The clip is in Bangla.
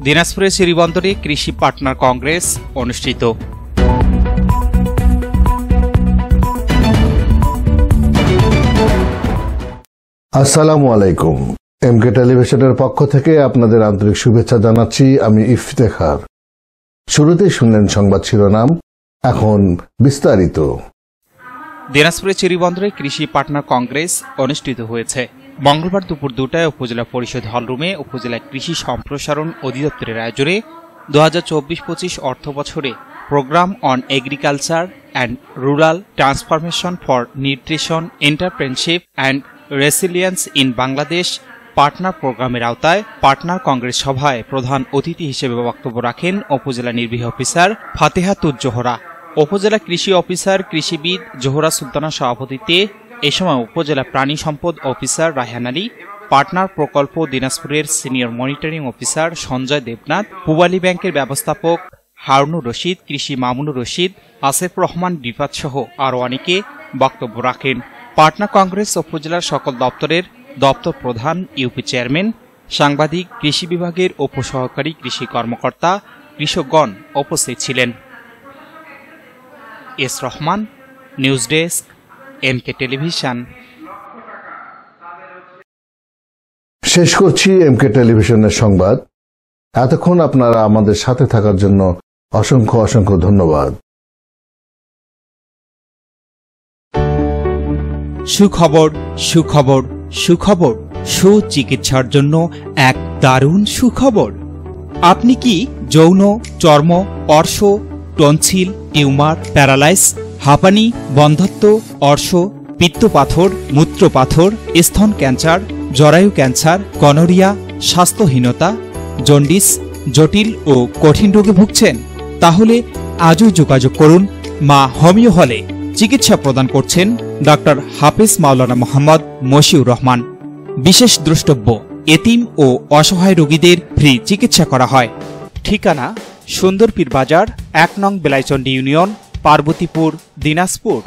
দিনাজপুরের শ্রীবন্দরে কৃষি পার্টনার কংগ্রেস অনুষ্ঠিত। আসসালামু আলাইকুম। এমকে টেলিভিশনের পক্ষ থেকে আপনাদের আন্তরিক শুভেচ্ছা জানাচ্ছি। আমি ইফতেখার। শুরুতেই শুনলেন সংবাদ শিরোনাম, এখন বিস্তারিত। দিনাজপুরের শ্রীবন্দরে কৃষি পার্টনার কংগ্রেস অনুষ্ঠিত হয়েছে। মঙ্গলবার দুপুর 2টায় উপজেলা পরিষদ হলরুমে উপজেলা কৃষি সম্প্রসারণ অধিদপ্তরের আয়োজনে 2024-25 অর্থ বছরে program on agriculture and rural transformation for nutrition entrepreneurship and resilience in Bangladesh partner প্রোগ্রামের আওতায় পার্টনার কংগ্রেস সভায় প্রধান অতিথি হিসেবে বক্তব্য রাখেন উপজেলা নির্বাহী অফিসার ফাতেহাতুজ জোহরা। উপজেলা কৃষি অফিসার কৃষিবিদ জোহরা সুলতানা সভাপতিত্বে এ সময় উপজেলা প্রাণী সম্পদ অফিসার রায়হান আলী, পার্টনার প্রকল্প দিনাজপুরের senior monitoring officer Sanjay Debnath, Pubali ব্যাংকের ব্যবস্থাপক হারুনুর রশিদ, কৃষি মামুনুর রশিদ, আসিফ রহমান রিফাত সহ আরও অনেকে বক্তব্য রাখেন। পার্টনার কংগ্রেস উপজেলার সকল দপ্তরের দপ্তর প্রধান, ইউপি চেয়ারম্যান, সাংবাদিক, কৃষি বিভাগের উপসহকারী কৃষি কর্মকর্তা, কৃষকগণ উপস্থিত ছিলেন। S Rahman, news desk, MK television. শেষ করছি এমকে টেলিভিশনের সংবাদ। এতক্ষণ আপনারা আমাদের সাথে থাকার জন্য অসংখ্য অসংখ্য ধন্যবাদ। সুখবর, সুখবর, সুখবর। সুচিকিৎসার জন্য এক দারুণ সুখবর। আপনি কি যৌন, চর্ম, অর্শ, টনসিল, টিউমার, প্যারালাইস, হাঁপানি, বন্ধ্যাত্ব, অর্শ, পিত্তপাথর, মূত্রপাথর, স্তন ক্যান্সার, জরায়ু ক্যান্সার, গনোরিয়া, স্বাস্থ্যহীনতা, জন্ডিস, জটিল ও কঠিন রোগে ভুগছেন? তাহলে আজই যোগাযোগ করুন মা হোমিও হলে। চিকিৎসা প্রদান করছেন ডক্টর হাফেজ মাওলানা মোহাম্মদ মশিউর রহমান। বিশেষ দ্রষ্টব্য, এতিম ও অসহায় রোগীদের ফ্রি চিকিৎসা করা হয়। ঠিকানা সুন্দরপীর বাজার, 1 নং বেলাইচন্ডী ইউনিয়ন, পার্বতীপুর, দিনাজপুর।